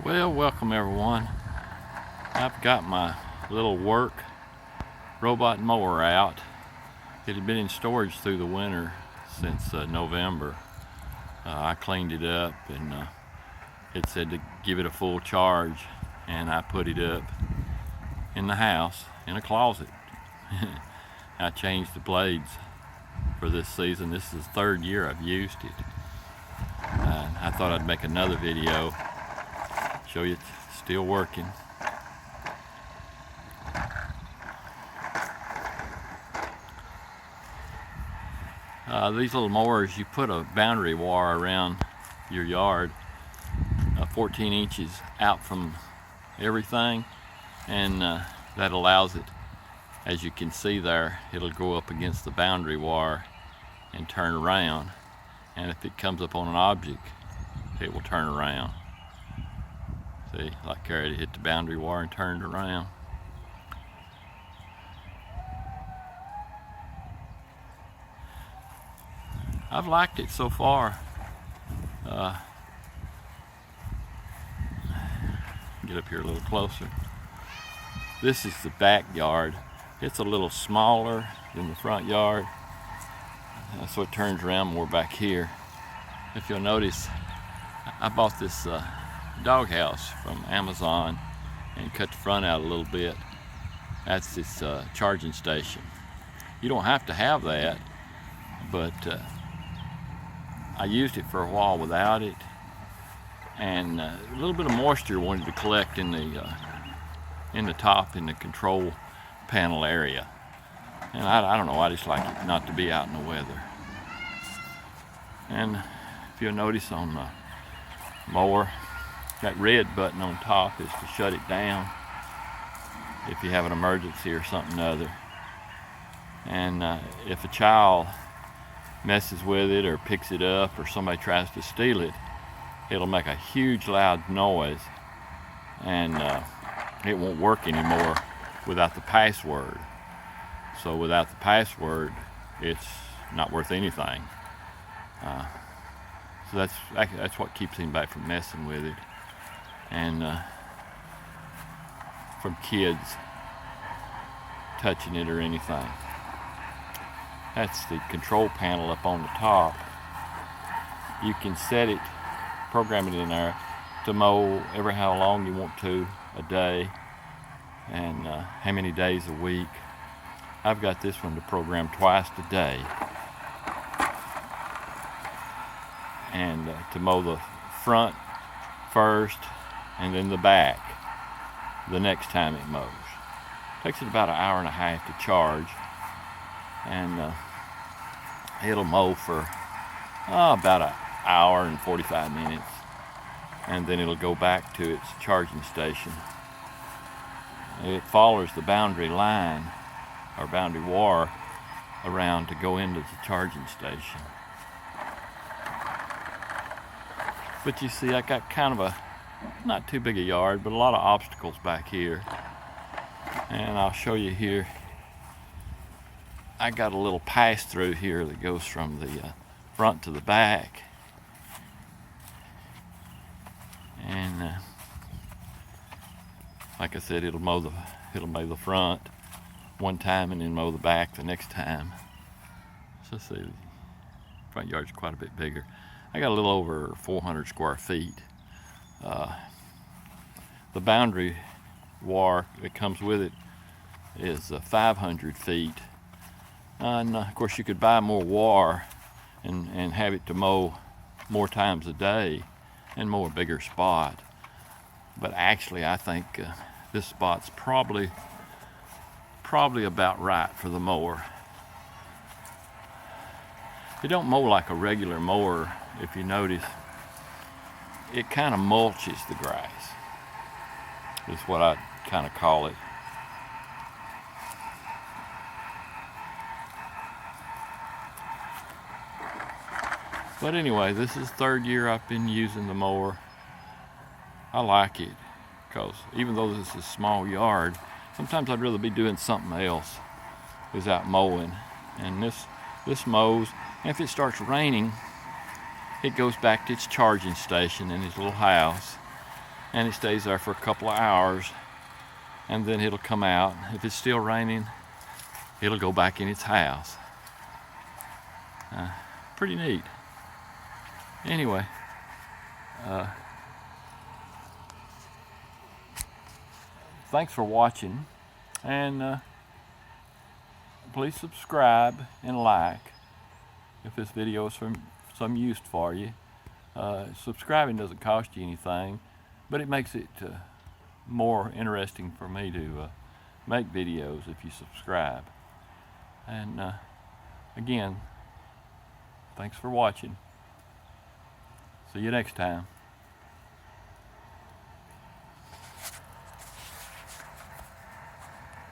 Well, welcome everyone. I've got my little Worx robot mower out. It had been in storage through the winter since November. I cleaned it up and it said to give it a full charge, and I put it up in the house in a closet. I changed the blades for this season. This is the third year I've used it. I thought I'd make another video, show you it's still working. These little mowers, you put a boundary wire around your yard 14 inches out from everything, and that allows it, as you can see there, it'll go up against the boundary wire and turn around, and if it comes up on an object it will turn around. See, like there, it hit the boundary wire and turned around. I've liked it so far. Get up here a little closer. This is the backyard. It's a little smaller than the front yard, so it turns around more back here. If you'll notice, I bought this doghouse from Amazon and cut the front out a little bit. That's this charging station. You don't have to have that, but I used it for a while without it, and a little bit of moisture wanted to collect in the top, in the control panel area, and I don't know, I just like it not to be out in the weather. And if you'll notice on the mower, that red button on top is to shut it down if you have an emergency or something other. And if a child messes with it or picks it up, or somebody tries to steal it, it'll make a huge loud noise, and it won't work anymore without the password. So without the password, it's not worth anything. So that's what keeps anybody from messing with it, and from kids touching it or anything. That's the control panel up on the top. You can set it, program it in there to mow every how long you want to a day, and how many days a week. I've got this one to program twice a day, and to mow the front first and then the back the next time it mows. Takes it about an hour and a half to charge, and it'll mow for about an hour and 45 minutes, and then it'll go back to its charging station. It follows the boundary line or boundary wire around to go into the charging station. But you see, I got kind of a not too big a yard, but a lot of obstacles back here, and I'll show you here. I got a little pass through here that goes from the front to the back, and like I said, it'll mow the front one time and then mow the back the next time. So see, the front yard's quite a bit bigger. I got a little over 400 square feet. The boundary wire that comes with it is 500 feet. And of course, you could buy more wire and have it to mow more times a day and mow a bigger spot. But actually, I think this spot's probably about right for the mower. It don't mow like a regular mower. If you notice, it kind of mulches the grass, is what I kind of call it. But anyway, this is the third year I've been using the mower. I like it, because even though this is a small yard, sometimes I'd rather be doing something else without mowing. And this mows, and if it starts raining, it goes back to its charging station in its little house, and it stays there for a couple of hours, and then it'll come out. If it's still raining, it'll go back in its house. Pretty neat. Anyway, thanks for watching, and please subscribe and like if this video is from some use for you. Subscribing doesn't cost you anything, but it makes it more interesting for me to make videos if you subscribe. And again, thanks for watching. See you next time.